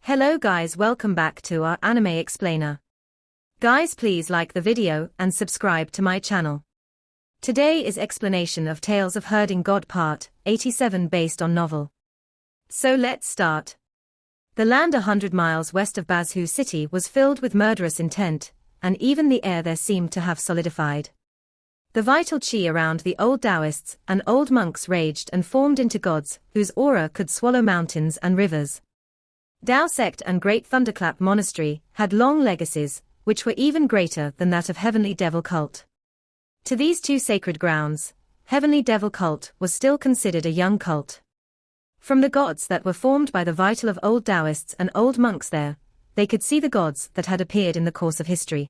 Hello guys, welcome back to our anime explainer. Guys, please like the video and subscribe to my channel. Today is explanation of Tales of Herding God Part 87 based on novel. So let's start. The land 100 miles west of Bazhu City was filled with murderous intent, and even the air there seemed to have solidified. The vital qi around the old Taoists and old monks raged and formed into gods whose aura could swallow mountains and rivers. Tao sect and Great Thunderclap Monastery had long legacies, which were even greater than that of Heavenly Devil Cult. To these two sacred grounds, Heavenly Devil Cult was still considered a young cult. From the gods that were formed by the vital of old Taoists and old monks there, they could see the gods that had appeared in the course of history.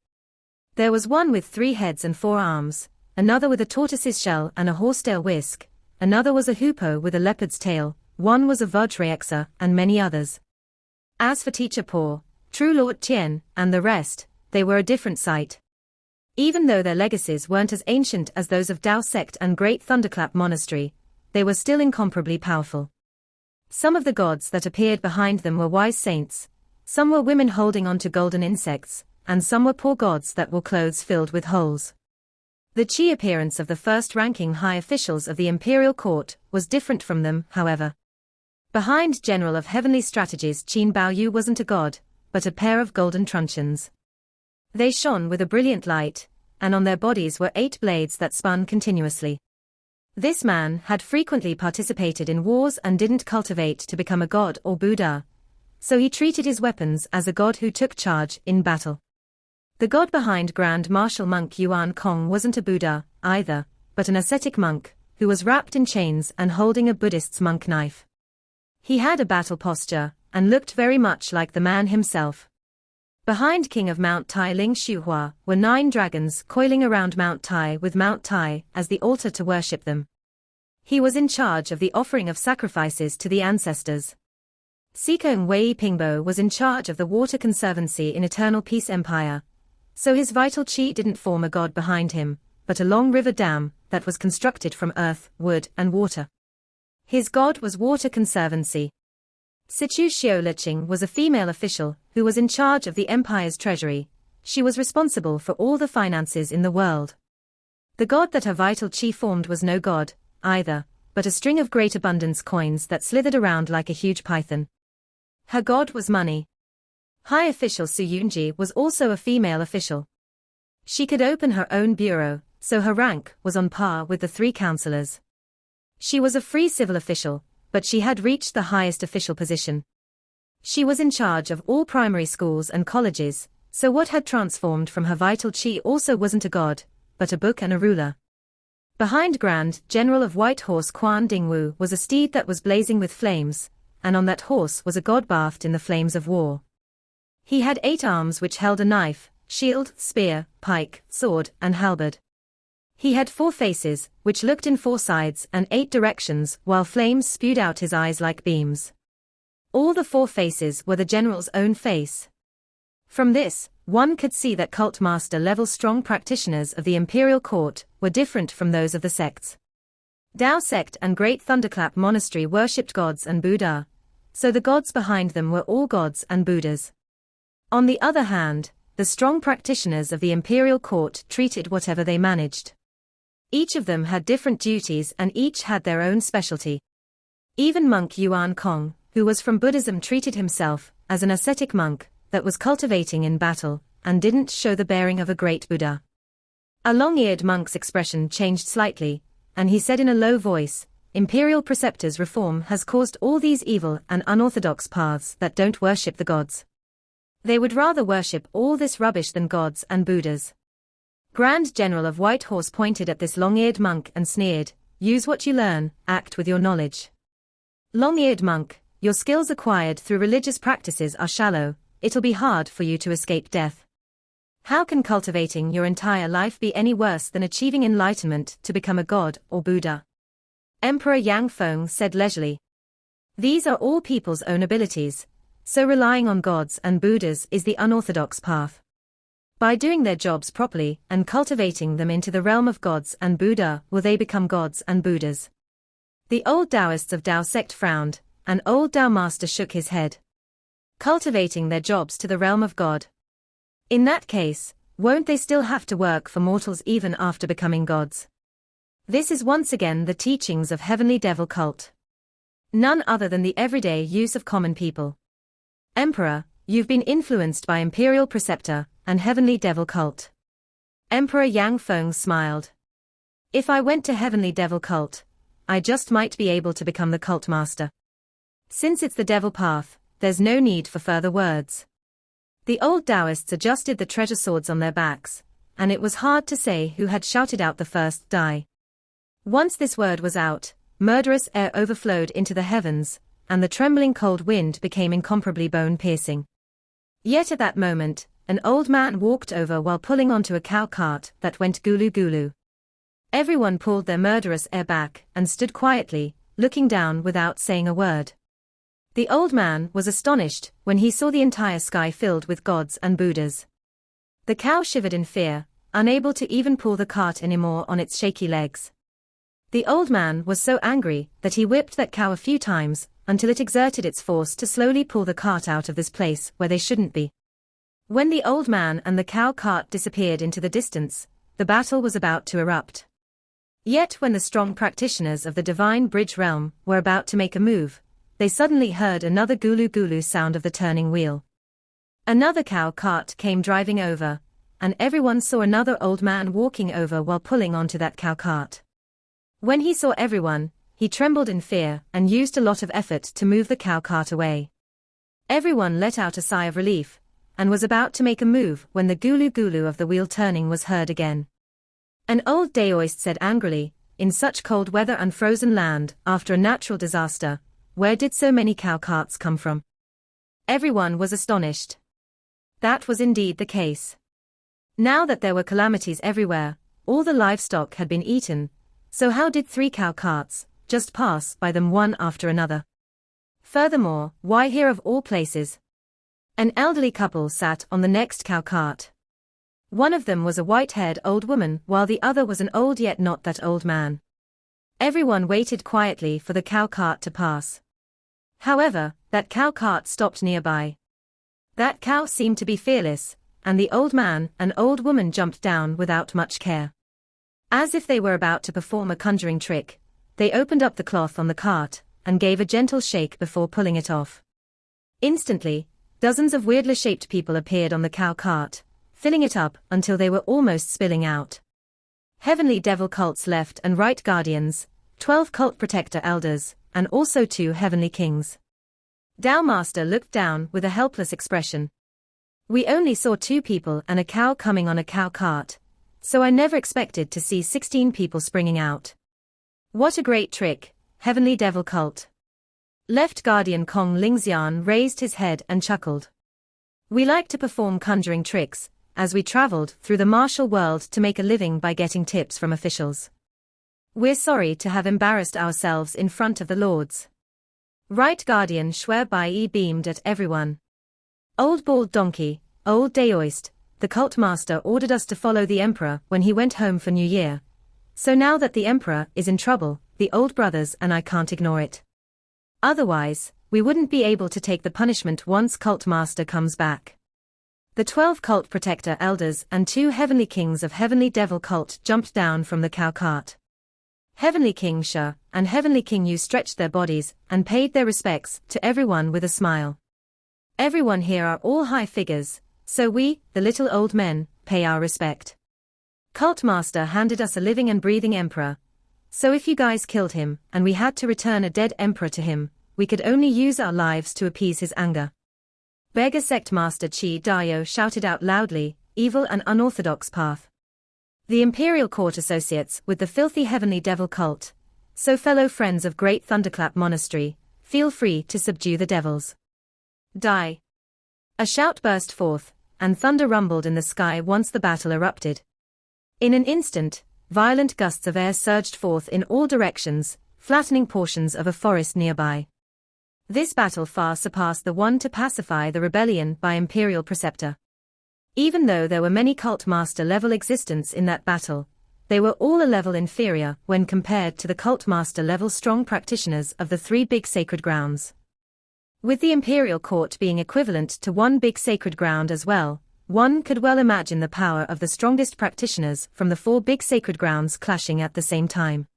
There was one with 3 heads and 4 arms, another with a tortoise's shell and a horsetail whisk, another was a hoopoe with a leopard's tail, one was a Vajrayaksa, and many others. As for Teacher Po, True Lord Tien, and the rest, they were a different sight. Even though their legacies weren't as ancient as those of Tao sect and Great Thunderclap Monastery, they were still incomparably powerful. Some of the gods that appeared behind them were wise saints, some were women holding on to golden insects, and some were poor gods that wore clothes filled with holes. The qi appearance of the first-ranking high officials of the imperial court was different from them, however. Behind General of Heavenly Strategies Qin Mu wasn't a god, but a pair of golden truncheons. They shone with a brilliant light, and on their bodies were 8 blades that spun continuously. This man had frequently participated in wars and didn't cultivate to become a god or Buddha, so he treated his weapons as a god who took charge in battle. The god behind Grand Marshal Monk Yuan Kong wasn't a Buddha, either, but an ascetic monk, who was wrapped in chains and holding a Buddhist's monk knife. He had a battle posture, and looked very much like the man himself. Behind King of Mount Tai Ling Shuhua were 9 dragons coiling around Mount Tai with Mount Tai as the altar to worship them. He was in charge of the offering of sacrifices to the ancestors. Sikong Wei Pingbo was in charge of the water conservancy in Eternal Peace Empire, so his vital qi didn't form a god behind him, but a long river dam that was constructed from earth, wood, and water. His god was Water Conservancy. Sichu Xiaoliqing was a female official who was in charge of the empire's treasury. She was responsible for all the finances in the world. The god that her vital qi formed was no god, either, but a string of great abundance coins that slithered around like a huge python. Her god was money. High official Su Yunji was also a female official. She could open her own bureau, so her rank was on par with the 3 counselors. She was a free civil official, but she had reached the highest official position. She was in charge of all primary schools and colleges, so what had transformed from her vital qi also wasn't a god, but a book and a ruler. Behind Grand General of White Horse Quan Dingwu was a steed that was blazing with flames, and on that horse was a god bathed in the flames of war. He had 8 arms which held a knife, shield, spear, pike, sword, and halberd. He had 4 faces, which looked in 4 sides and 8 directions, while flames spewed out his eyes like beams. All the 4 faces were the general's own face. From this, one could see that cult master-level strong practitioners of the imperial court were different from those of the sects. Tao sect and Great Thunderclap Monastery worshipped gods and Buddha, so the gods behind them were all gods and Buddhas. On the other hand, the strong practitioners of the imperial court treated whatever they managed. Each of them had different duties and each had their own specialty. Even monk Yuan Kong, who was from Buddhism, treated himself as an ascetic monk that was cultivating in battle and didn't show the bearing of a great Buddha. A long-eared monk's expression changed slightly, and he said in a low voice, "Imperial preceptors' reform has caused all these evil and unorthodox paths that don't worship the gods. They would rather worship all this rubbish than gods and Buddhas." Grand General of White Horse pointed at this long-eared monk and sneered, "Use what you learn, act with your knowledge. Long-eared monk, your skills acquired through religious practices are shallow, it'll be hard for you to escape death. How can cultivating your entire life be any worse than achieving enlightenment to become a god or Buddha?" Emperor Yang Feng said leisurely. "These are all people's own abilities, so relying on gods and Buddhas is the unorthodox path. By doing their jobs properly and cultivating them into the realm of gods and Buddha will they become gods and Buddhas." The old Taoists of Tao sect frowned, and old Tao master shook his head. cultivating their jobs to the realm of God. In that case, won't they still have to work for mortals even after becoming gods? This is once again the teachings of heavenly devil cult. None other than the everyday use of common people. Emperor, you've been influenced by imperial preceptor and heavenly devil cult. Emperor Yang Feng smiled. If I went to heavenly devil cult, I just might be able to become the cult master. Since it's the devil path, there's no need for further words. The old Taoists adjusted the treasure swords on their backs, and it was hard to say who had shouted out the first die. Once this word was out, murderous air overflowed into the heavens, and the trembling cold wind became incomparably bone-piercing. Yet at that moment, an old man walked over while pulling onto a cow cart that went gulu-gulu. Everyone pulled their murderous air back and stood quietly, looking down without saying a word. The old man was astonished when he saw the entire sky filled with gods and Buddhas. The cow shivered in fear, unable to even pull the cart anymore on its shaky legs. The old man was so angry that he whipped that cow a few times until it exerted its force to slowly pull the cart out of this place where they shouldn't be. When the old man and the cow cart disappeared into the distance, the battle was about to erupt. Yet when the strong practitioners of the divine bridge realm were about to make a move, they suddenly heard another gulu-gulu sound of the turning wheel. Another cow cart came driving over, and everyone saw another old man walking over while pulling onto that cow cart. When he saw everyone, he trembled in fear and used a lot of effort to move the cow cart away. Everyone let out a sigh of relief, and was about to make a move when the gulu-gulu of the wheel turning was heard again. An old Taoist said angrily, in such cold weather and frozen land, after a natural disaster, where did so many cow carts come from? Everyone was astonished. That was indeed the case. Now that there were calamities everywhere, all the livestock had been eaten, so how did 3 cow carts just pass by them one after another? Furthermore, why here of all places? An elderly couple sat on the next cow cart. One of them was a white-haired old woman while the other was an old yet not that old man. Everyone waited quietly for the cow cart to pass. However, that cow cart stopped nearby. That cow seemed to be fearless, and the old man and old woman jumped down without much care. As if they were about to perform a conjuring trick, they opened up the cloth on the cart and gave a gentle shake before pulling it off. Instantly, dozens of weirdly shaped people appeared on the cow cart, filling it up until they were almost spilling out. Heavenly devil cults left and right guardians, 12 cult protector elders, and also 2 heavenly kings. Tao Master looked down with a helpless expression. We only saw 2 people and a cow coming on a cow cart, so I never expected to see 16 people springing out. What a great trick, heavenly devil cult. Left Guardian Kong Lingxian raised his head and chuckled. We like to perform conjuring tricks, as we traveled through the martial world to make a living by getting tips from officials. We're sorry to have embarrassed ourselves in front of the lords. Right Guardian Shui Bai beamed at everyone. Old bald donkey, old Taoist, the cult master ordered us to follow the emperor when he went home for New Year. So now that the emperor is in trouble, the old brothers and I can't ignore it. Otherwise, we wouldn't be able to take the punishment once cult master comes back. The 12 cult protector elders and 2 heavenly kings of heavenly devil cult jumped down from the cow cart. Heavenly King Sha and Heavenly King Yu stretched their bodies and paid their respects to everyone with a smile. Everyone here are all high figures, so we, the little old men, pay our respect. Cult Master handed us a living and breathing emperor, so if you guys killed him and we had to return a dead emperor to him, we could only use our lives to appease his anger. Beggar Sect Master Chi Dayo shouted out loudly, evil and unorthodox path. The Imperial Court associates with the filthy heavenly devil cult, so fellow friends of Great Thunderclap Monastery, feel free to subdue the devils. Die. A shout burst forth, and thunder rumbled in the sky once the battle erupted. In an instant, violent gusts of air surged forth in all directions, flattening portions of a forest nearby. This battle far surpassed the one to pacify the rebellion by Imperial Preceptor. Even though there were many cult master level existents in that battle, they were all a level inferior when compared to the cult master level strong practitioners of the 3 big sacred grounds. With the imperial court being equivalent to one big sacred ground as well, one could well imagine the power of the strongest practitioners from the four big sacred grounds clashing at the same time.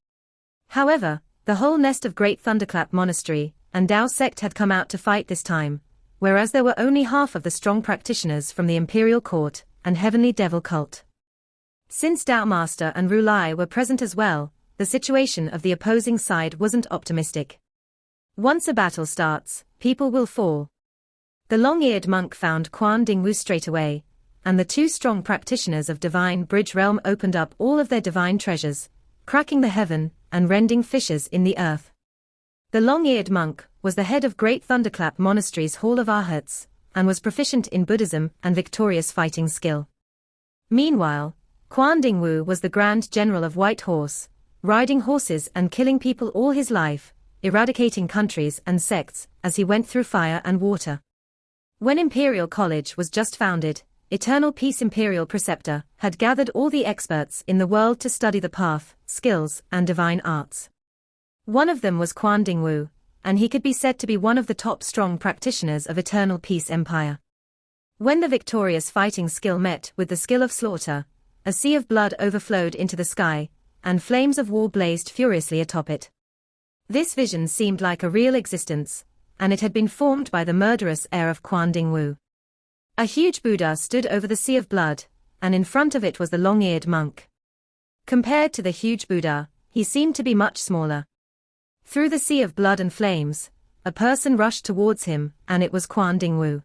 However, the whole nest of Great Thunderclap Monastery and Tao sect had come out to fight this time, whereas there were only half of the strong practitioners from the imperial court and heavenly devil cult. Since Tao Master and Rulai were present as well, the situation of the opposing side wasn't optimistic. Once a battle starts, people will fall. The long-eared monk found Quan Dingwu straight away, and the two strong practitioners of Divine Bridge Realm opened up all of their divine treasures, cracking the heaven and rending fissures in the earth. The long-eared monk was the head of Great Thunderclap Monastery's Hall of Arhats, and was proficient in Buddhism and victorious fighting skill. Meanwhile, Quan Dingwu was the Grand General of White Horse, riding horses and killing people all his life, eradicating countries and sects as he went through fire and water. When Imperial College was just founded, Eternal Peace Imperial Preceptor had gathered all the experts in the world to study the path, skills, and divine arts. One of them was Quan Dingwu, and he could be said to be one of the top strong practitioners of Eternal Peace Empire. When the victorious fighting skill met with the skill of slaughter, a sea of blood overflowed into the sky, and flames of war blazed furiously atop it. This vision seemed like a real existence, and it had been formed by the murderous heir of Quan Dingwu. A huge Buddha stood over the sea of blood, and in front of it was the long-eared monk. Compared to the huge Buddha, he seemed to be much smaller. Through the sea of blood and flames, a person rushed towards him, and it was Quan Dingwu.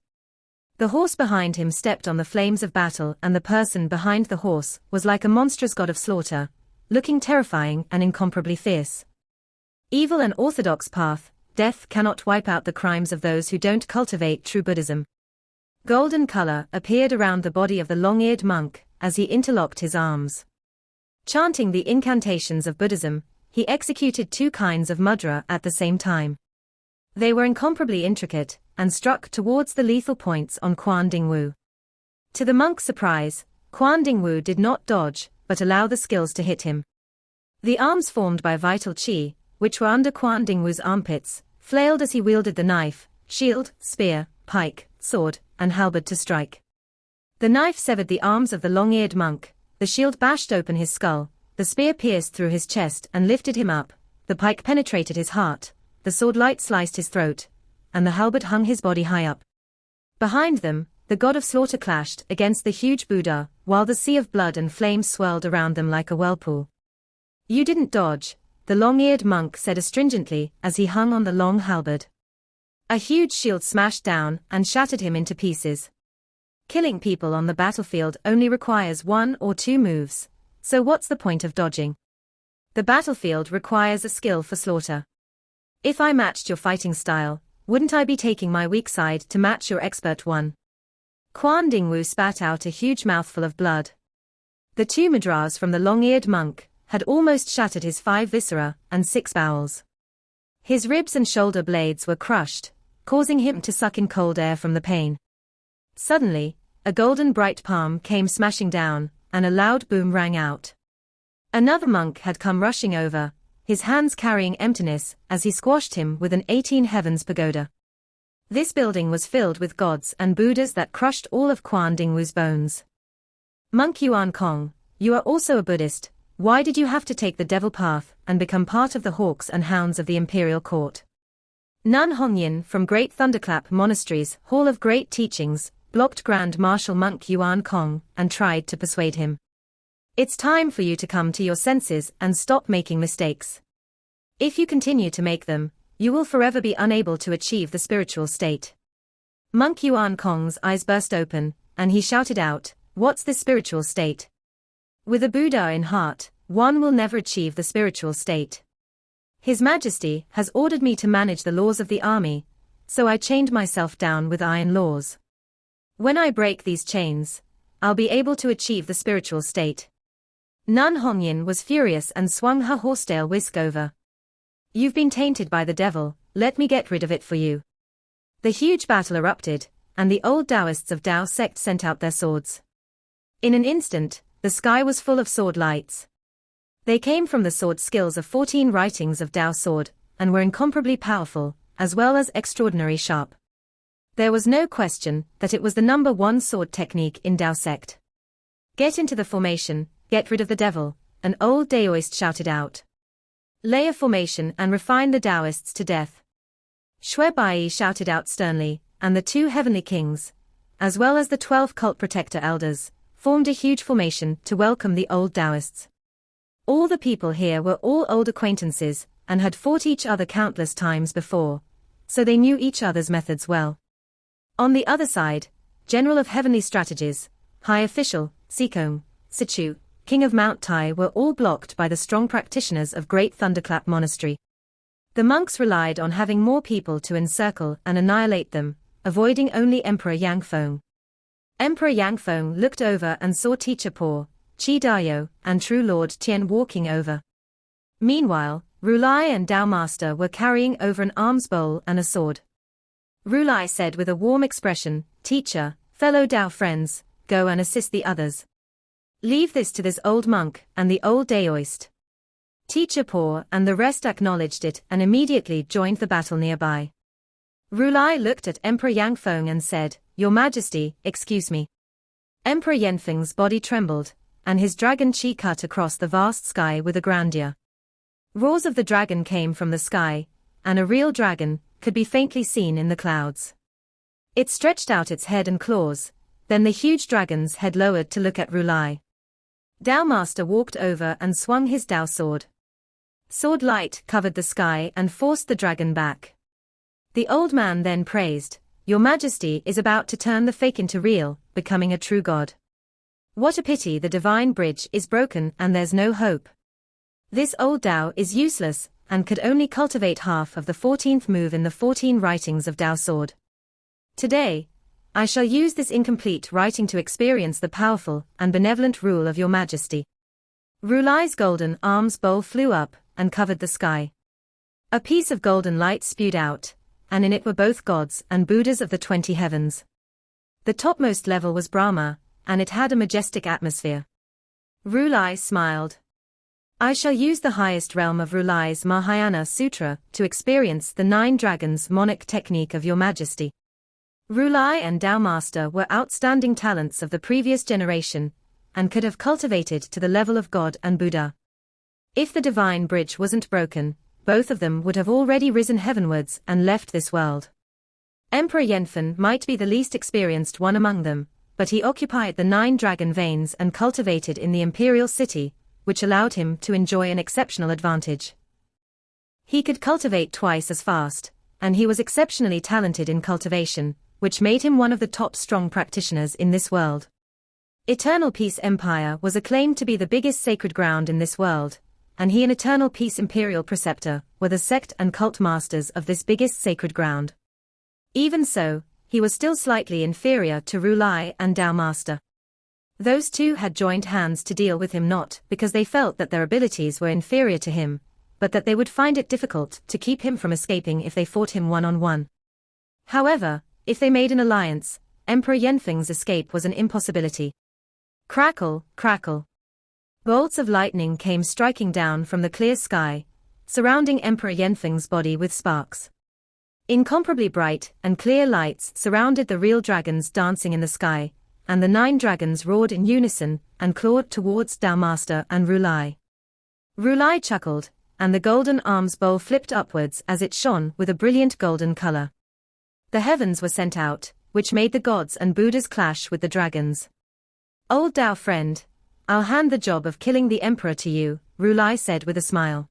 The horse behind him stepped on the flames of battle, and the person behind the horse was like a monstrous god of slaughter, looking terrifying and incomparably fierce. Evil and orthodox path, death cannot wipe out the crimes of those who don't cultivate true Buddhism. Golden color appeared around the body of the long-eared monk as he interlocked his arms. Chanting the incantations of Buddhism, he executed two kinds of mudra at the same time. They were incomparably intricate, and struck towards the lethal points on Quan Dingwu. To the monk's surprise, Quan Dingwu did not dodge, but allow the skills to hit him. The arms formed by vital qi, which were under Quan Dingwu's armpits, flailed as he wielded the knife, shield, spear, pike, sword, and halberd to strike. The knife severed the arms of the long-eared monk, the shield bashed open his skull, the spear pierced through his chest and lifted him up, the pike penetrated his heart, the sword light sliced his throat, and the halberd hung his body high up. Behind them, the god of slaughter clashed against the huge Buddha, while the sea of blood and flames swirled around them like a whirlpool. "You didn't dodge," the long-eared monk said astringently as he hung on the long halberd. A huge shield smashed down and shattered him into pieces. Killing people on the battlefield only requires one or two moves, so what's the point of dodging? The battlefield requires a skill for slaughter. If I matched your fighting style, wouldn't I be taking my weak side to match your expert one? Quan Dingwu spat out a huge mouthful of blood. The two mudras from the long-eared monk had almost shattered his 5 viscera and 6 bowels. His ribs and shoulder blades were crushed, causing him to suck in cold air from the pain. Suddenly, a golden bright palm came smashing down, and a loud boom rang out. Another monk had come rushing over, his hands carrying emptiness as he squashed him with an 18 heavens pagoda. This building was filled with gods and Buddhas that crushed all of Quan Dingwu's bones. "Monk Yuan Kong, you are also a Buddhist. Why did you have to take the devil path and become part of the hawks and hounds of the imperial court?" Nun Hongyin from Great Thunderclap Monastery's Hall of Great Teachings blocked Grand Marshal Monk Yuan Kong and tried to persuade him. "It's time for you to come to your senses and stop making mistakes. If you continue to make them, you will forever be unable to achieve the spiritual state." Monk Yuan Kong's eyes burst open, and he shouted out, "What's this spiritual state? With a Buddha in heart, one will never achieve the spiritual state. His Majesty has ordered me to manage the laws of the army, so I chained myself down with iron laws. When I break these chains, I'll be able to achieve the spiritual state." Nun Hongyin was furious and swung her horsetail whisk over. "You've been tainted by the devil, let me get rid of it for you." The huge battle erupted, and the old Taoists of Tao sect sent out their swords. In an instant, the sky was full of sword lights. They came from the sword skills of 14 writings of Tao sword, and were incomparably powerful, as well as extraordinary sharp. There was no question that it was the #1 sword technique in Dao sect. "Get into the formation, get rid of the devil," an old Daoist shouted out. "Lay a formation and refine the Daoists to death." Shui Bai shouted out sternly, and the 2 heavenly kings, as well as the 12 cult protector elders, formed a huge formation to welcome the old Daoists. All the people here were all old acquaintances, and had fought each other countless times before, so they knew each other's methods well. On the other side, General of Heavenly Strategies, High Official, Sikong, Sichu, King of Mount Tai were all blocked by the strong practitioners of Great Thunderclap Monastery. The monks relied on having more people to encircle and annihilate them, avoiding only Emperor Yangfeng. Emperor Yangfeng looked over and saw Teacher Po, Qi Dayo, and True Lord Tian walking over. Meanwhile, Rulai and Dao Master were carrying over an alms bowl and a sword. Rulai said with a warm expression, "Teacher, fellow Dao friends, go and assist the others. Leave this to this old monk and the old Daoist." Teacher Po and the rest acknowledged it and immediately joined the battle nearby. Rulai looked at Emperor Yangfeng and said, "Your Majesty, excuse me." Emperor Yanfeng's body trembled, and his dragon qi cut across the vast sky with a grandeur. Roars of the dragon came from the sky, and a real dragon could be faintly seen in the clouds. It stretched out its head and claws, then the huge dragon's head lowered to look at Rulai. Dao Master walked over and swung his Dao sword. Sword light covered the sky and forced the dragon back. The old man then praised, "Your Majesty is about to turn the fake into real, becoming a true god. What a pity the divine bridge is broken and there's no hope. This old Dao is useless, and could only cultivate half of the 14th move in the 14 writings of Dao Sword. Today, I shall use this incomplete writing to experience the powerful and benevolent rule of your Majesty." Rulai's golden alms bowl flew up and covered the sky. A piece of golden light spewed out, and in it were both gods and Buddhas of the 20 heavens. The topmost level was Brahma, and it had a majestic atmosphere. Rulai smiled. "I shall use the highest realm of Rulai's Mahayana Sutra to experience the 9 dragons monarch technique of your Majesty." Rulai and Dao Master were outstanding talents of the previous generation, and could have cultivated to the level of God and Buddha. If the divine bridge wasn't broken, both of them would have already risen heavenwards and left this world. Emperor Yanfen might be the least experienced one among them, but he occupied the 9 dragon veins and cultivated in the imperial city, which allowed him to enjoy an exceptional advantage. He could cultivate twice as fast, and he was exceptionally talented in cultivation, which made him one of the top strong practitioners in this world. Eternal Peace Empire was acclaimed to be the biggest sacred ground in this world, and he and Eternal Peace Imperial Preceptor were the sect and cult masters of this biggest sacred ground. Even so, he was still slightly inferior to Rulai and Dao Master. Those two had joined hands to deal with him not because they felt that their abilities were inferior to him, but that they would find it difficult to keep him from escaping if they fought him one-on-one. However, if they made an alliance, Emperor Yanfeng's escape was an impossibility. Crackle, crackle. Bolts of lightning came striking down from the clear sky, surrounding Emperor Yanfeng's body with sparks. Incomparably bright and clear lights surrounded the real dragons dancing in the sky, and the 9 dragons roared in unison and clawed towards Dao Master and Rulai. Rulai chuckled, and the golden alms bowl flipped upwards as it shone with a brilliant golden color. The heavens were sent out, which made the gods and Buddhas clash with the dragons. "Old Dao friend, I'll hand the job of killing the emperor to you," Rulai said with a smile.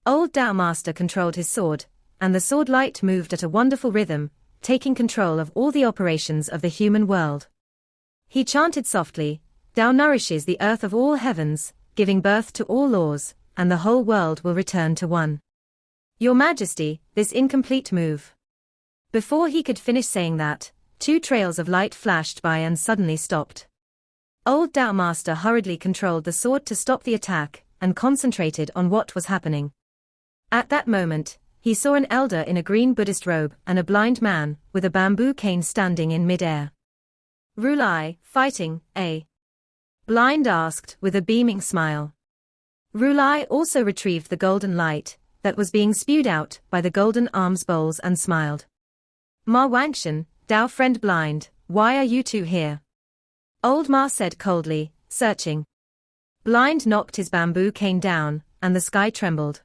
Old Dao Master controlled his sword, and the sword light moved at a wonderful rhythm, taking control of all the operations of the human world. He chanted softly, "Dao nourishes the earth of all heavens, giving birth to all laws, and the whole world will return to one. Your Majesty, this incomplete move." Before he could finish saying that, 2 trails of light flashed by and suddenly stopped. Old Dao Master hurriedly controlled the sword to stop the attack, and concentrated on what was happening. At that moment, he saw an elder in a green Buddhist robe and a blind man with a bamboo cane standing in mid-air. "Rulai, fighting, eh?" Blind asked with a beaming smile. Rulai also retrieved the golden light, that was being spewed out by the golden arms bowls and smiled. Ma Wangshan, Dao friend blind, why are you two here? Old Ma said coldly, searching. Blind knocked his bamboo cane down, and the sky trembled.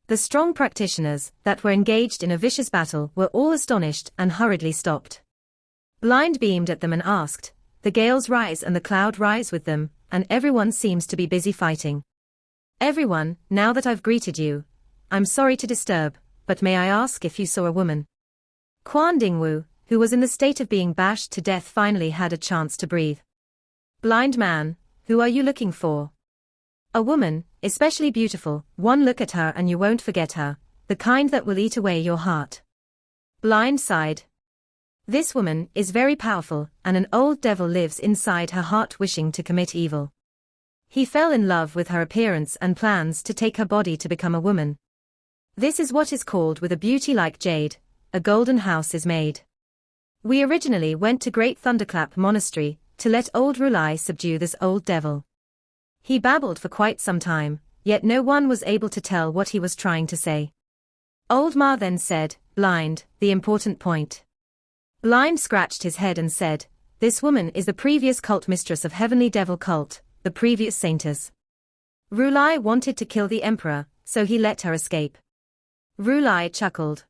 The strong practitioners that were engaged in a vicious battle were all astonished and hurriedly stopped. Blind beamed at them and asked, the gales rise and the cloud rise with them, and everyone seems to be busy fighting. Everyone, now that I've greeted you, I'm sorry to disturb, but may I ask if you saw a woman? Quan Dingwu, who was in the state of being bashed to death, finally had a chance to breathe. Blind man, who are you looking for? A woman, especially beautiful, one look at her and you won't forget her, the kind that will eat away your heart. Blind sighed. This woman is very powerful, and an old devil lives inside her heart wishing to commit evil. He fell in love with her appearance and plans to take her body to become a woman. This is what is called with a beauty like jade, a golden house is made. We originally went to Great Thunderclap Monastery to let old Rulai subdue this old devil. He babbled for quite some time, yet no one was able to tell what he was trying to say. Old Ma then said, Blind, the important point. Blind scratched his head and said, this woman is the previous cult mistress of Heavenly Devil Cult, the previous saintess. Rulai wanted to kill the emperor, so he let her escape. Rulai chuckled.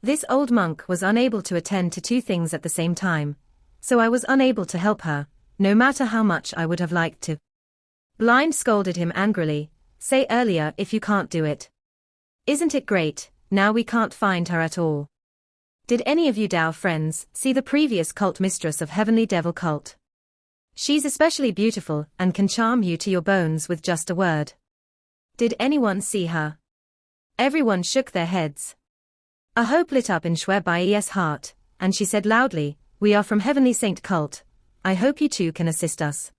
This old monk was unable to attend to two things at the same time, so I was unable to help her, no matter how much I would have liked to. Blind scolded him angrily, say earlier if you can't do it. Isn't it great, now we can't find her at all. Did any of you Dao friends see the previous cult mistress of Heavenly Devil Cult? She's especially beautiful and can charm you to your bones with just a word. Did anyone see her? Everyone shook their heads. A hope lit up in Shui Bai's heart, and she said loudly, we are from Heavenly Saint Cult. I hope you two can assist us.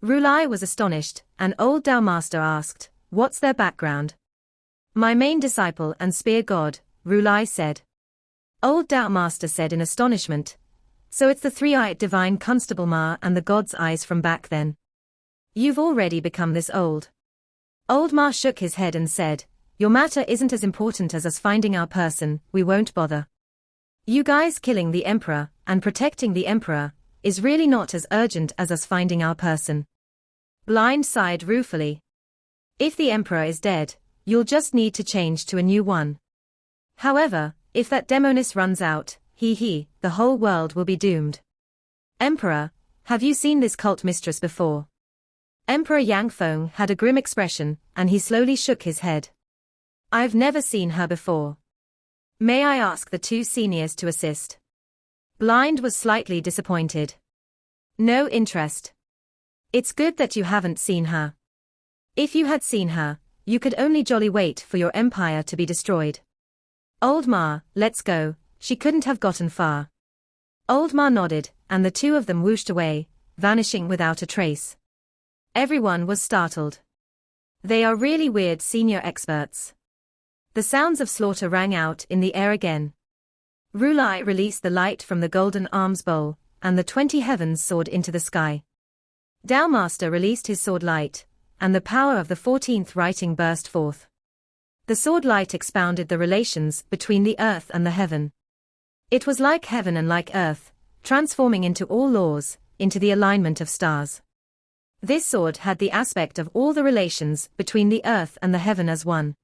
Rulai was astonished, and old Dao Master asked, what's their background? My main disciple and spear god, Rulai said. Old Dao Master said in astonishment, so it's the three-eyed divine Constable Ma and the god's eyes from back then. You've already become this old. Old Ma shook his head and said, your matter isn't as important as us finding our person, we won't bother. You guys killing the emperor and protecting the emperor is really not as urgent as us finding our person. Blind sighed ruefully. If the emperor is dead, you'll just need to change to a new one. However, if that demonis runs out, the whole world will be doomed. Emperor, have you seen this cult mistress before? Emperor Yang Feng had a grim expression, and he slowly shook his head. I've never seen her before. May I ask the two seniors to assist? Blind was slightly disappointed. No interest. It's good that you haven't seen her. If you had seen her, you could only jolly wait for your empire to be destroyed. Old Ma, let's go, she couldn't have gotten far. Old Ma nodded, and the two of them whooshed away, vanishing without a trace. Everyone was startled. They are really weird senior experts. The sounds of slaughter rang out in the air again. Rulai released the light from the golden arms bowl, and the 20 heavens soared into the sky. Dao Master released his sword light, and the power of the 14th writing burst forth. The sword light expounded the relations between the earth and the heaven. It was like heaven and like earth, transforming into all laws, into the alignment of stars. This sword had the aspect of all the relations between the earth and the heaven as one.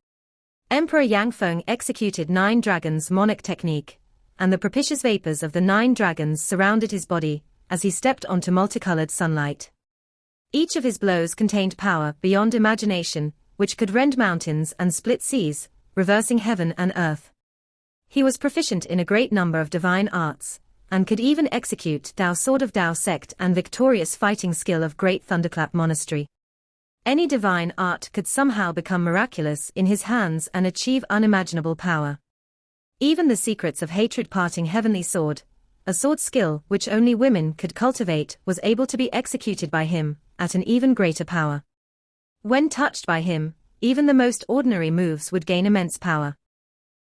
Emperor Yang Feng executed 9 dragons monarch technique, and the propitious vapors of the 9 dragons surrounded his body as he stepped onto multicolored sunlight. Each of his blows contained power beyond imagination, which could rend mountains and split seas, reversing heaven and earth. He was proficient in a great number of divine arts, and could even execute Dao Sword of Dao Sect and victorious fighting skill of Great Thunderclap Monastery. Any divine art could somehow become miraculous in his hands and achieve unimaginable power. Even the secrets of hatred parting heavenly sword, a sword skill which only women could cultivate, was able to be executed by him, at an even greater power. When touched by him, even the most ordinary moves would gain immense power.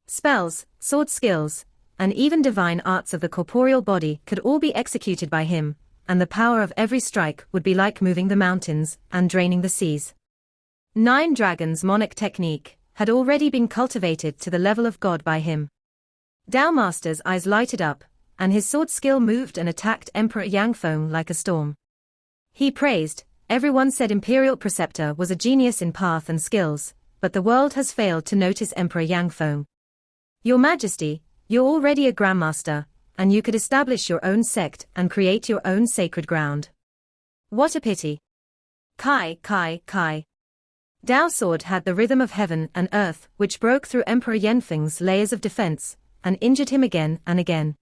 Spells, sword skills, and even divine arts of the corporeal body could all be executed by him, and the power of every strike would be like moving the mountains and draining the seas. 9 dragons monarch technique, had already been cultivated to the level of God by him. Dao Master's eyes lighted up, and his sword skill moved and attacked Emperor Yangfeng like a storm. He praised, everyone said Imperial Preceptor was a genius in path and skills, but the world has failed to notice Emperor Yangfeng. Your Majesty, you're already a Grandmaster, and you could establish your own sect and create your own sacred ground. What a pity. Kai, Kai, Kai. Dao's sword had the rhythm of heaven and earth, which broke through Emperor Yanfeng's layers of defense, and injured him again and again.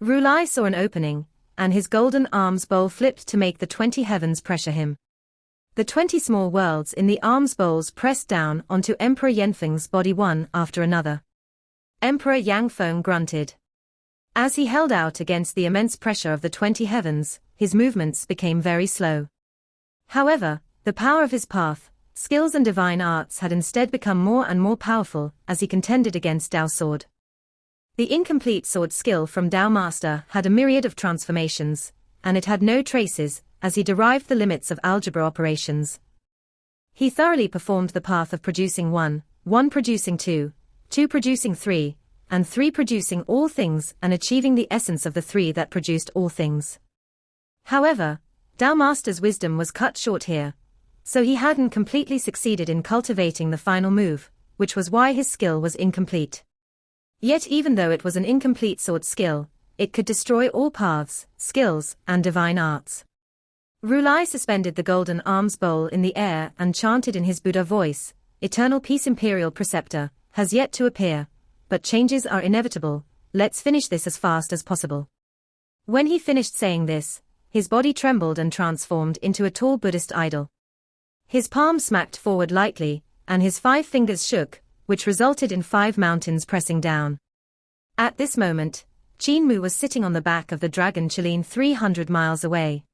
Rulai saw an opening, and his golden arms bowl flipped to make the 20 heavens pressure him. The 20 small worlds in the arms bowls pressed down onto Emperor Yanfeng's body one after another. Emperor Yangfeng grunted. As he held out against the immense pressure of the 20 heavens, his movements became very slow. However, the power of his path, skills and divine arts had instead become more and more powerful as he contended against Dao's sword. The incomplete sword skill from Dao Master had a myriad of transformations, and it had no traces, as he derived the limits of algebra operations. He thoroughly performed the path of producing one producing two producing three, and three producing all things and achieving the essence of the three that produced all things. However, Dao Master's wisdom was cut short here, so he hadn't completely succeeded in cultivating the final move, which was why his skill was incomplete. Yet even though it was an incomplete sword skill, it could destroy all paths, skills, and divine arts. Rulai suspended the golden arms bowl in the air and chanted in his Buddha voice, "Eternal peace Imperial Preceptor has yet to appear, but changes are inevitable, let's finish this as fast as possible." When he finished saying this, his body trembled and transformed into a tall Buddhist idol. His palms smacked forward lightly, and his 5 fingers shook, which resulted in 5 mountains pressing down. At this moment, Qin Mu was sitting on the back of the dragon Qilin 300 miles away.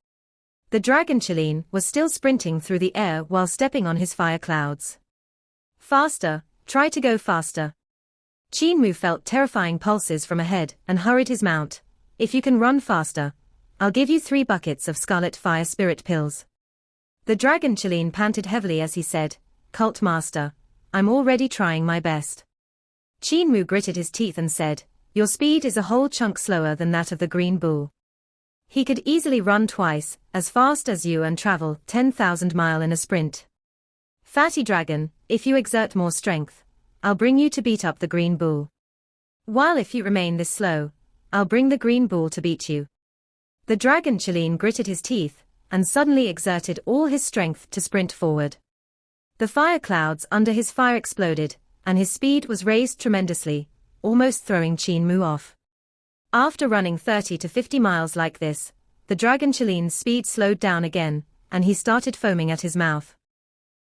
The dragon Qilin was still sprinting through the air while stepping on his fire clouds. "Faster, try to go faster." Qin Mu felt terrifying pulses from ahead and hurried his mount. "If you can run faster, I'll give you 3 buckets of scarlet fire spirit pills." The dragon Qilin panted heavily as he said, "Cult Master, I'm already trying my best." Qin Mu gritted his teeth and said, "Your speed is a whole chunk slower than that of the green bull. He could easily run twice as fast as you and travel 10,000 miles in a sprint. Fatty dragon, if you exert more strength, I'll bring you to beat up the green bull. While if you remain this slow, I'll bring the green bull to beat you." The dragon Qilin gritted his teeth, and suddenly exerted all his strength to sprint forward. The fire clouds under his fire exploded, and his speed was raised tremendously, almost throwing Qin Mu off. After running 30 to 50 miles like this, the dragon Qilin's speed slowed down again, and he started foaming at his mouth.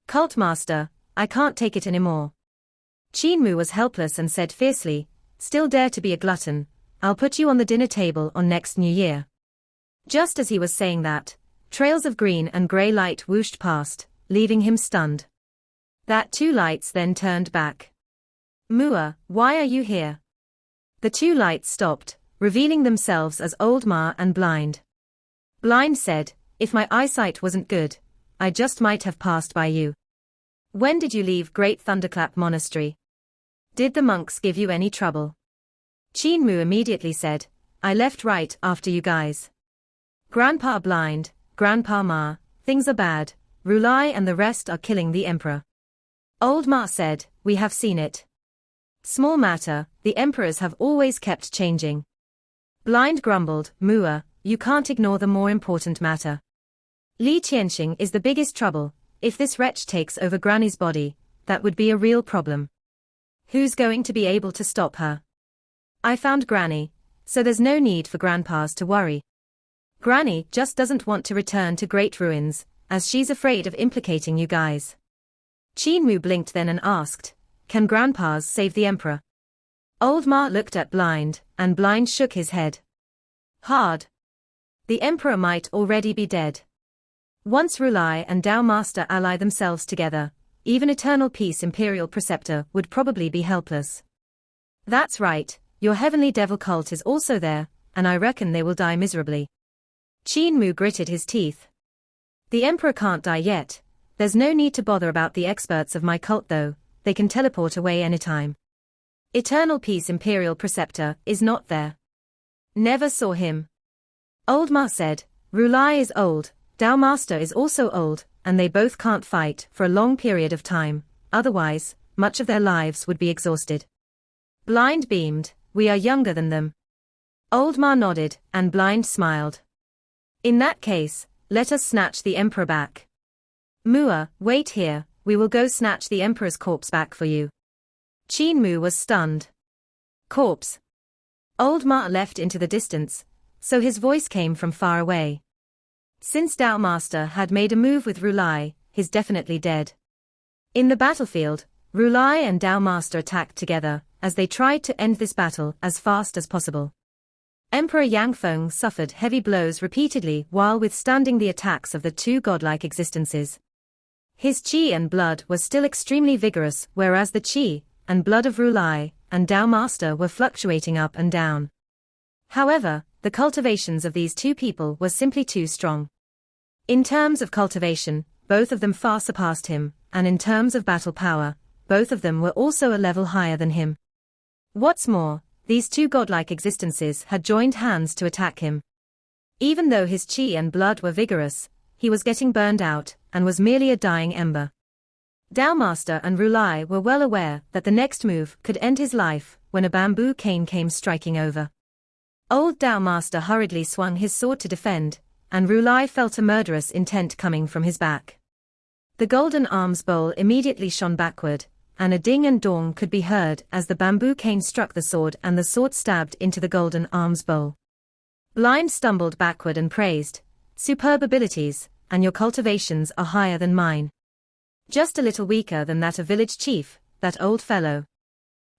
"Cult Master, I can't take it anymore." Qin Mu was helpless and said fiercely, "Still dare to be a glutton, I'll put you on the dinner table on next New Year." Just as he was saying that, trails of green and grey light whooshed past, leaving him stunned. That 2 lights then turned back. "Mua, why are you here?" The 2 lights stopped, revealing themselves as Old Ma and Blind. Blind said, "If my eyesight wasn't good, I just might have passed by you. When did you leave Great Thunderclap Monastery? Did the monks give you any trouble?" Qin Mu immediately said, "I left right after you guys. Grandpa Blind, Grandpa Ma, things are bad, Rulai and the rest are killing the emperor." Old Ma said, "We have seen it. Small matter, the emperors have always kept changing." Blind grumbled, "Mua, you can't ignore the more important matter. Li Tianxing is the biggest trouble. If this wretch takes over Granny's body, that would be a real problem. Who's going to be able to stop her? I found Granny, so there's no need for grandpas to worry. Granny just doesn't want to return to Great Ruins, as she's afraid of implicating you guys." Qin Mu blinked then and asked, "Can grandpas save the emperor?" Old Ma looked at Blind, and Blind shook his head hard. The emperor might already be dead. Once Rulai and Dao Master ally themselves together, even Eternal Peace Imperial Preceptor would probably be helpless. "That's right, your heavenly devil cult is also there, and I reckon they will die miserably." Qin Mu gritted his teeth. "The emperor can't die yet, there's no need to bother about the experts of my cult though, they can teleport away anytime. Eternal Peace Imperial Preceptor is not there. Never saw him. Old Ma said, Rulai is old, Dao Master is also old, and they both can't fight for a long period of time, otherwise, much of their lives would be exhausted. Blind beamed, we are younger than them. Old Ma nodded, and Blind smiled. In that case, let us snatch the Emperor back. Mua, wait here, we will go snatch the Emperor's corpse back for you. Qin Mu was stunned. Corpse. Old Ma left into the distance, so his voice came from far away. Since Dao Master had made a move with Rulai, he's definitely dead. In the battlefield, Rulai and Dao Master attacked together, as they tried to end this battle as fast as possible. Emperor Yangfeng suffered heavy blows repeatedly while withstanding the attacks of the two godlike existences. His qi and blood were still extremely vigorous, whereas the qi and blood of Rulai and Dao Master were fluctuating up and down. However, the cultivations of these two people were simply too strong. In terms of cultivation, both of them far surpassed him, and in terms of battle power, both of them were also a level higher than him. What's more, these two godlike existences had joined hands to attack him. Even though his qi and blood were vigorous, he was getting burned out, and was merely a dying ember. Dao Master and Rulai were well aware that the next move could end his life when a bamboo cane came striking over. Old Dao Master hurriedly swung his sword to defend, and Rulai felt a murderous intent coming from his back. The golden arms bowl immediately shone backward, and a ding and dong could be heard as the bamboo cane struck the sword and the sword stabbed into the golden arms bowl. Blind stumbled backward and praised, superb abilities, and your cultivations are higher than mine. Just a little weaker than that of village chief, that old fellow.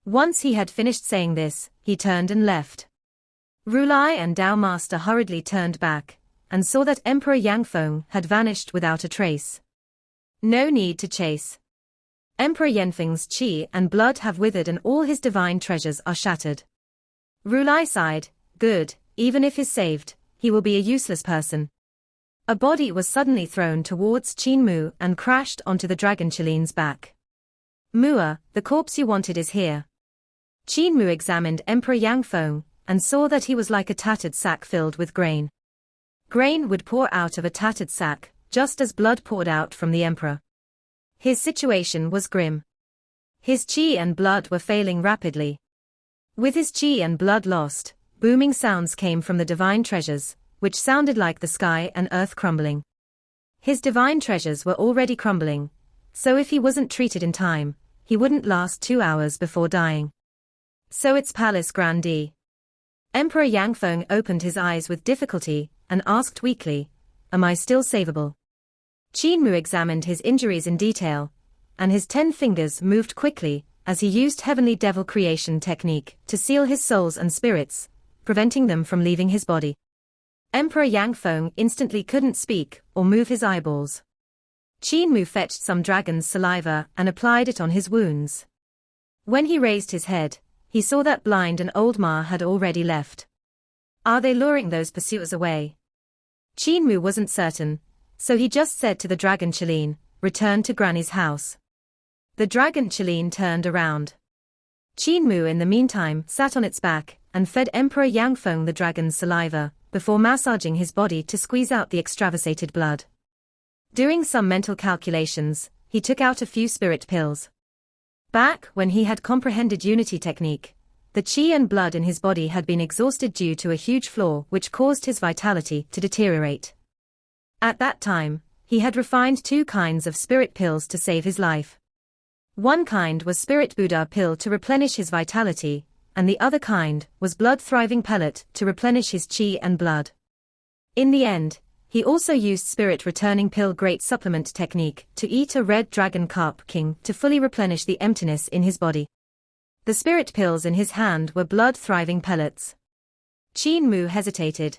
Once he had finished saying this, he turned and left. Rulai and Dao Master hurriedly turned back, and saw that Emperor Yangfeng had vanished without a trace. No need to chase. Emperor Yanfeng's qi and blood have withered and all his divine treasures are shattered. Rulai sighed, good, even if he's saved, he will be a useless person. A body was suddenly thrown towards Qin Mu and crashed onto the dragon Chilean's back. Mua, the corpse you wanted is here. Qin Mu examined Emperor Yangfeng, and saw that he was like a tattered sack filled with grain. Grain would pour out of a tattered sack, just as blood poured out from the emperor. His situation was grim. His qi and blood were failing rapidly. With his qi and blood lost, booming sounds came from the divine treasures, which sounded like the sky and earth crumbling. His divine treasures were already crumbling, so if he wasn't treated in time, he wouldn't last 2 hours before dying. So it's Palace Grandee. Emperor Yangfeng opened his eyes with difficulty, and asked weakly, am I still savable? Qin Mu examined his injuries in detail, and his 10 fingers moved quickly, as he used heavenly devil creation technique to seal his souls and spirits, preventing them from leaving his body. Emperor Yangfeng instantly couldn't speak or move his eyeballs. Qin Mu fetched some dragon's saliva and applied it on his wounds. When he raised his head, he saw that Blind and Old Ma had already left. Are they luring those pursuers away? Qin Mu wasn't certain, so he just said to the dragon Chilean, return to Granny's house. The dragon Chilean turned around. Qin Mu in the meantime sat on its back and fed Emperor Yangfeng the dragon's saliva, before massaging his body to squeeze out the extravasated blood. Doing some mental calculations, he took out a few spirit pills. Back when he had comprehended unity technique, the qi and blood in his body had been exhausted due to a huge flaw which caused his vitality to deteriorate. At that time, he had refined 2 kinds of spirit pills to save his life. One kind was Spirit Buddha pill to replenish his vitality, and the other kind was Blood Thriving Pellet to replenish his qi and blood. In the end, he also used Spirit Returning Pill Great Supplement technique to eat a red dragon carp king to fully replenish the emptiness in his body. The spirit pills in his hand were Blood Thriving Pellets. Qin Mu hesitated.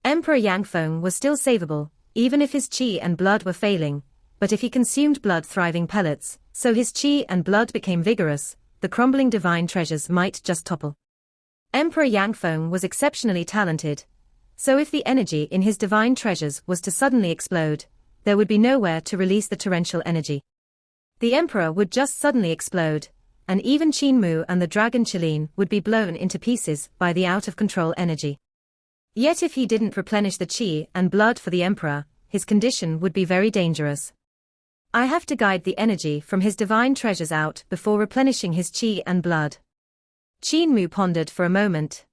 Emperor Yangfeng was still savable, even if his qi and blood were failing, but if he consumed Blood Thriving Pellets, so his qi and blood became vigorous, the crumbling divine treasures might just topple. Emperor Yangfeng was exceptionally talented, so if the energy in his divine treasures was to suddenly explode, there would be nowhere to release the torrential energy. The emperor would just suddenly explode, and even Qin Mu and the dragon Qilin would be blown into pieces by the out-of-control energy. Yet if he didn't replenish the qi and blood for the emperor, his condition would be very dangerous. I have to guide the energy from his divine treasures out before replenishing his qi and blood. Qin Mu pondered for a moment.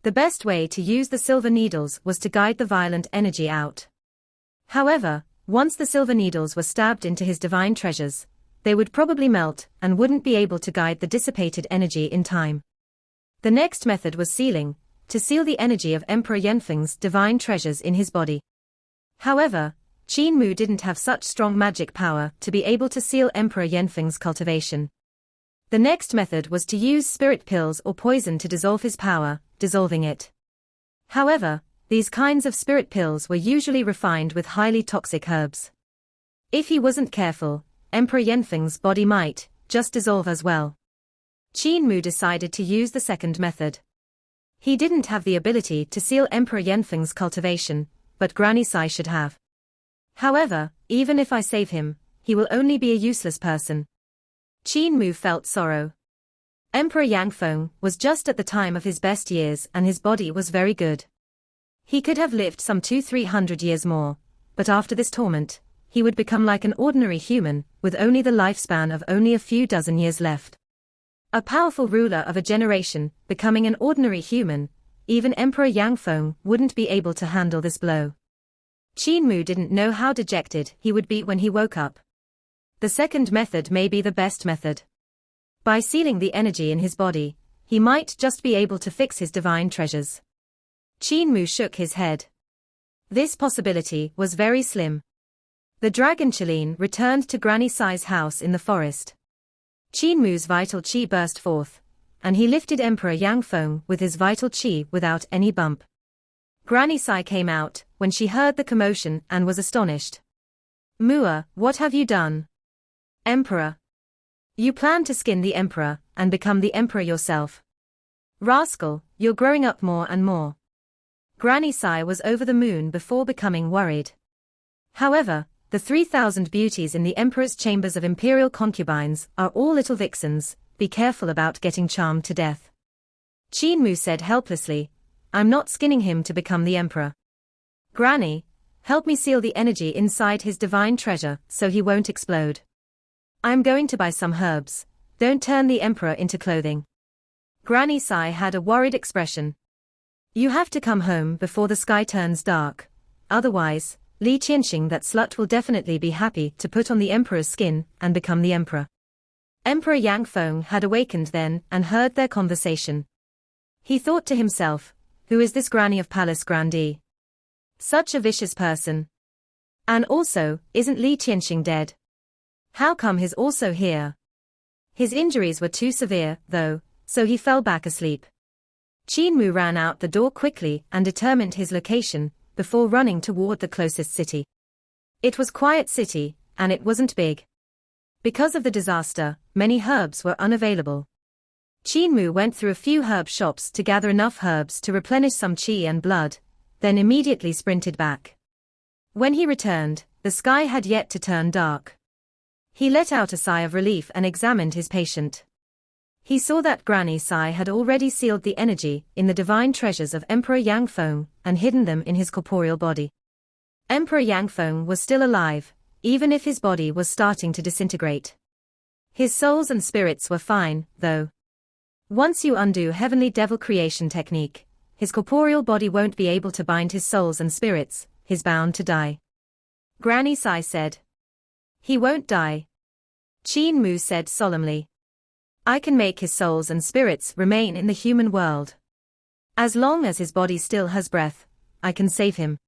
The best way to use the silver needles was to guide the violent energy out. However, once the silver needles were stabbed into his divine treasures, they would probably melt and wouldn't be able to guide the dissipated energy in time. The next method was sealing, to seal the energy of Emperor Yanfeng's divine treasures in his body. However, Qin Mu didn't have such strong magic power to be able to seal Emperor Yanfeng's cultivation. The next method was to use spirit pills or poison to dissolve his power, dissolving it. However, these kinds of spirit pills were usually refined with highly toxic herbs. If he wasn't careful, Emperor Yanfeng's body might just dissolve as well. Qin Mu decided to use the second method. He didn't have the ability to seal Emperor Yanfeng's cultivation, but Granny Sai should have. However, even if I save him, he will only be a useless person. Qin Mu felt sorrow. Emperor Yanfeng was just at the time of his best years and his body was very good. He could have lived some 200-300 years more, but after this torment, he would become like an ordinary human, with only the lifespan of only a few dozen years left. A powerful ruler of a generation, becoming an ordinary human, even Emperor Yanfeng wouldn't be able to handle this blow. Qin Mu didn't know how dejected he would be when he woke up. The second method may be the best method. By sealing the energy in his body, he might just be able to fix his divine treasures. Qin Mu shook his head. This possibility was very slim. The dragon Qilin returned to Granny Sai's house in the forest. Qin Mu's vital qi burst forth, and he lifted Emperor Yanfeng with his vital qi without any bump. Granny Sai came out when she heard the commotion and was astonished. Mua, what have you done? Emperor. You plan to skin the emperor and become the emperor yourself. Rascal, you're growing up more and more. Granny Sai was over the moon before becoming worried. However, the 3,000 beauties in the emperor's chambers of imperial concubines are all little vixens, be careful about getting charmed to death. Qin Mu said helplessly, I'm not skinning him to become the emperor. Granny, help me seal the energy inside his divine treasure so he won't explode. I'm going to buy some herbs, don't turn the emperor into clothing. Granny Sai had a worried expression. You have to come home before the sky turns dark, otherwise, Tianxing that slut will definitely be happy to put on the emperor's skin and become the emperor. Emperor Yanfeng had awakened then and heard their conversation. He thought to himself, who is this granny of Palace Grandee? Such a vicious person. And also, isn't Tianxing dead? How come he's also here? His injuries were too severe, though, so he fell back asleep. Qin Mu ran out the door quickly and determined his location, before running toward the closest city. It was quiet city, and it wasn't big. Because of the disaster, many herbs were unavailable. Qin Mu went through a few herb shops to gather enough herbs to replenish some qi and blood, then immediately sprinted back. When he returned, the sky had yet to turn dark. He let out a sigh of relief and examined his patient. He saw that Granny Sai had already sealed the energy in the divine treasures of Emperor Yanfeng and hidden them in his corporeal body. Emperor Yanfeng was still alive, even if his body was starting to disintegrate. His souls and spirits were fine, though. Once you undo heavenly devil creation technique, his corporeal body won't be able to bind his souls and spirits, he's bound to die. Granny Sai said. He won't die. Qin Mu said solemnly. I can make his souls and spirits remain in the human world. As long as his body still has breath, I can save him.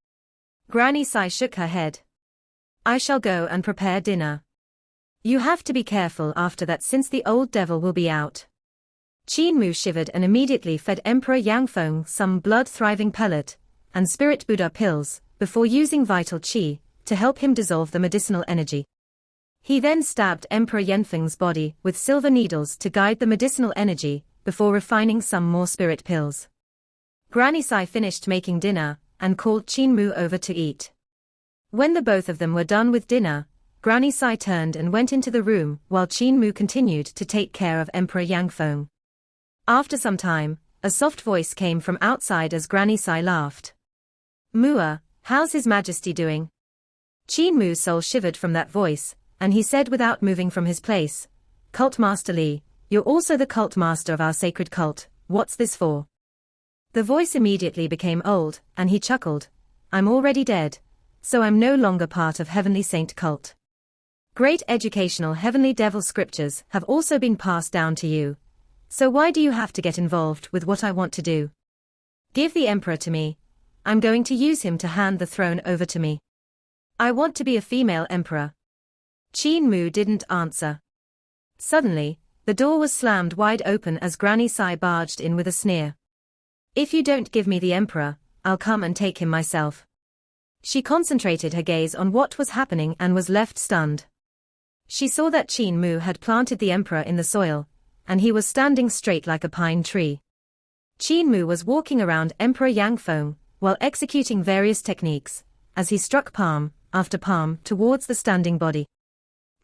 Granny Sai shook her head. I shall go and prepare dinner. You have to be careful after that since the old devil will be out. Qin Mu shivered and immediately fed Emperor Yanfeng some blood-thriving pellet and spirit Buddha pills, before using vital qi to help him dissolve the medicinal energy. He then stabbed Emperor Yanfeng's body with silver needles to guide the medicinal energy, before refining some more spirit pills. Granny Sai finished making dinner, and called Qin Mu over to eat. When the both of them were done with dinner, Granny Sai turned and went into the room while Qin Mu continued to take care of Emperor Yang Feng. After some time, a soft voice came from outside as Granny Sai laughed. "Mua, how's His Majesty doing?" Qin Mu's soul shivered from that voice, and he said without moving from his place, "Cult Master Li, you're also the cult master of our sacred cult, what's this for?" The voice immediately became old, and he chuckled, "I'm already dead, so I'm no longer part of Heavenly Saint cult. Great educational Heavenly Devil scriptures have also been passed down to you. So why do you have to get involved with what I want to do? Give the Emperor to me. I'm going to use him to hand the throne over to me. I want to be a female emperor." Qin Mu didn't answer. Suddenly, the door was slammed wide open as Granny Sai barged in with a sneer. "If you don't give me the Emperor, I'll come and take him myself." She concentrated her gaze on what was happening and was left stunned. She saw that Qin Mu had planted the Emperor in the soil, and he was standing straight like a pine tree. Qin Mu was walking around Emperor Yang Feng, while executing various techniques, as he struck palm after palm towards the standing body.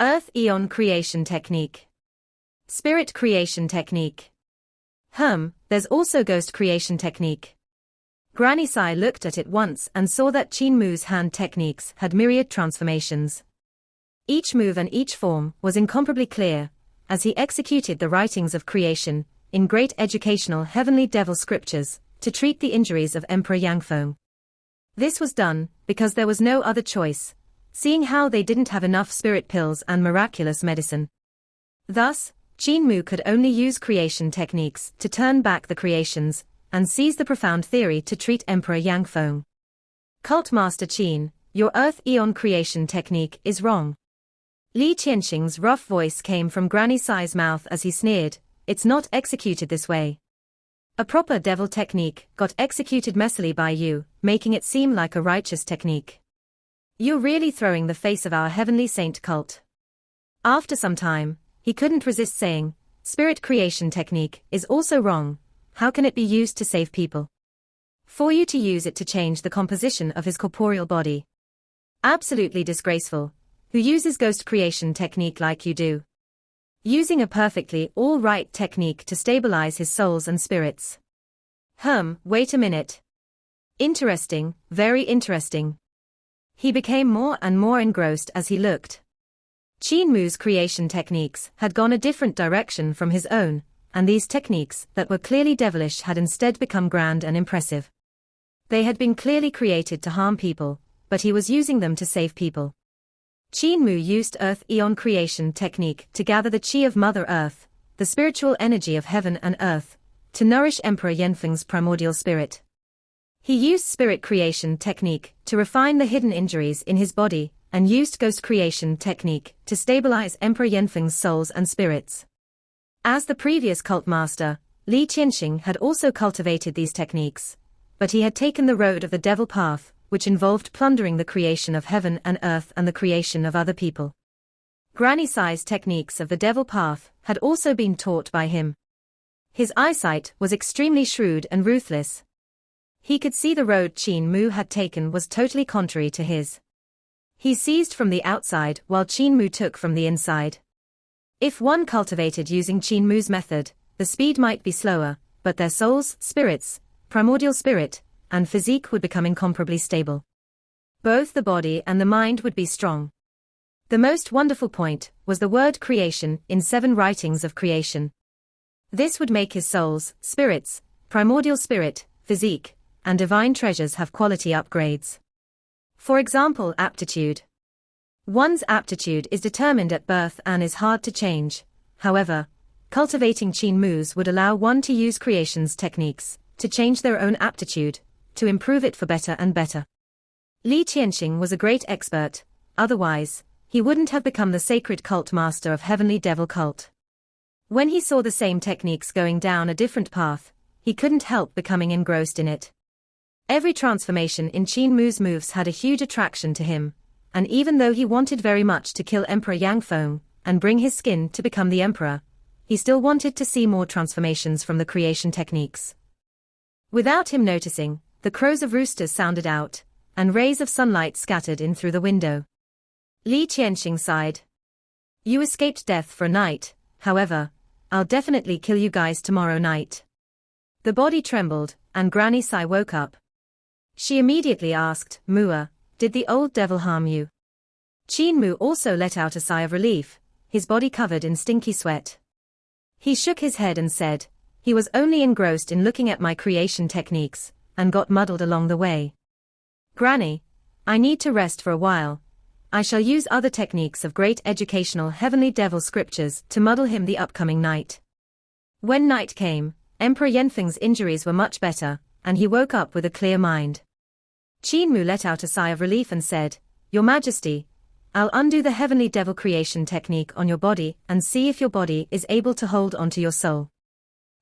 Earth Eon Creation Technique. Spirit Creation Technique. There's also Ghost Creation Technique. Granny Sai looked at it once and saw that Qin Mu's hand techniques had myriad transformations. Each move and each form was incomparably clear, as he executed the writings of creation, in great educational Heavenly Devil scriptures, to treat the injuries of Emperor Yang Feng. This was done because there was no other choice, seeing how they didn't have enough spirit pills and miraculous medicine. Thus, Qin Mu could only use creation techniques to turn back the creations, and seize the profound theory to treat Emperor Yang Feng. Cult Master Qin, your Earth Eon creation technique is wrong. Li Tianxing's rough voice came from Granny Sai's mouth as he sneered, "It's not executed this way. A proper devil technique got executed messily by you, making it seem like a righteous technique. You're really throwing the face of our Heavenly Saint cult." After some time, he couldn't resist saying, "Spirit creation technique is also wrong. How can it be used to save people? For you to use it to change the composition of his corporeal body. Absolutely disgraceful. Who uses ghost creation technique like you do? Using a perfectly all right technique to stabilize his souls and spirits. Wait a minute. Interesting, very interesting." He became more and more engrossed as he looked. Qin Mu's creation techniques had gone a different direction from his own, and these techniques that were clearly devilish had instead become grand and impressive. They had been clearly created to harm people, but he was using them to save people. Qin Mu used Earth Eon creation technique to gather the Qi of Mother Earth, the spiritual energy of heaven and earth, to nourish Emperor Yanfeng's primordial spirit. He used spirit creation technique to refine the hidden injuries in his body, and used ghost creation technique to stabilize Emperor Yanfeng's souls and spirits. As the previous cult master, Li Tianxing had also cultivated these techniques, but he had taken the road of the devil path, which involved plundering the creation of heaven and earth and the creation of other people. Granny Sai's techniques of the devil path had also been taught by him. His eyesight was extremely shrewd and ruthless. He could see the road Qin Mu had taken was totally contrary to his. He seized from the outside while Qin Mu took from the inside. If one cultivated using Qin Mu's method, the speed might be slower, but their souls, spirits, primordial spirit, and physique would become incomparably stable. Both the body and the mind would be strong. The most wonderful point was the word creation in 7 writings of creation. This would make his souls, spirits, primordial spirit, physique, and divine treasures have quality upgrades. For example, aptitude. One's aptitude is determined at birth and is hard to change. However, cultivating Qin Mu's would allow one to use creation's techniques to change their own aptitude, to improve it for better and better. Li Tianxing was a great expert, otherwise, he wouldn't have become the sacred cult master of Heavenly Devil cult. When he saw the same techniques going down a different path, he couldn't help becoming engrossed in it. Every transformation in Qin Mu's moves had a huge attraction to him, and even though he wanted very much to kill Emperor Yang Feng and bring his skin to become the emperor, he still wanted to see more transformations from the creation techniques. Without him noticing, the crows of roosters sounded out, and rays of sunlight scattered in through the window. Li Tianxing sighed. You escaped death for a night, however, I'll definitely kill you guys tomorrow night. The body trembled, and Granny Sai woke up. She immediately asked, Mua, did the old devil harm you? Qin Mu also let out a sigh of relief, his body covered in stinky sweat. He shook his head and said, he was only engrossed in looking at my creation techniques, and got muddled along the way. Granny, I need to rest for a while. I shall use other techniques of great educational heavenly devil scriptures to muddle him the upcoming night. When night came, Emperor Yanfeng's injuries were much better, and he woke up with a clear mind. Qin Mu let out a sigh of relief and said, Your Majesty, I'll undo the heavenly devil creation technique on your body and see if your body is able to hold onto your soul.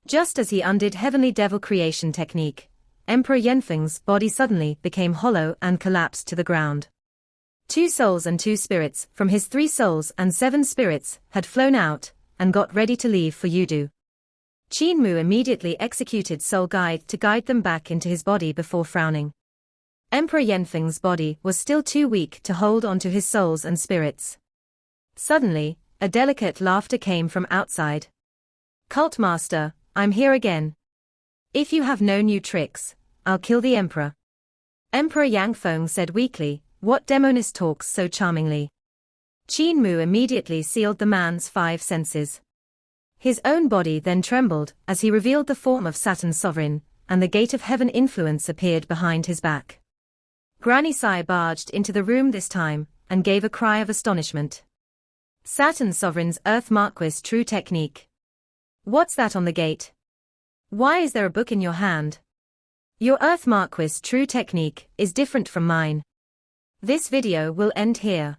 Just as he undid heavenly devil creation technique, Emperor Yanfeng's body suddenly became hollow and collapsed to the ground. 2 souls and 2 spirits from his 3 souls and 7 spirits had flown out and got ready to leave for Yudu. Qin Mu immediately executed Soul Guide to guide them back into his body before frowning. Emperor Yanfeng's body was still too weak to hold onto his souls and spirits. Suddenly, a delicate laughter came from outside. Cult Master, I'm here again. If you have no new tricks, I'll kill the Emperor. Emperor Yang Feng said weakly, What demonist talks so charmingly? Qin Mu immediately sealed the man's 5 senses. His own body then trembled as he revealed the form of Saturn's sovereign, and the gate of heaven influence appeared behind his back. Granny Sai barged into the room this time, and gave a cry of astonishment. Saturn's sovereign's Earth Marquis true technique. What's that on the gate? Why is there a book in your hand? Your Earth Marquis true technique is different from mine. This video will end here.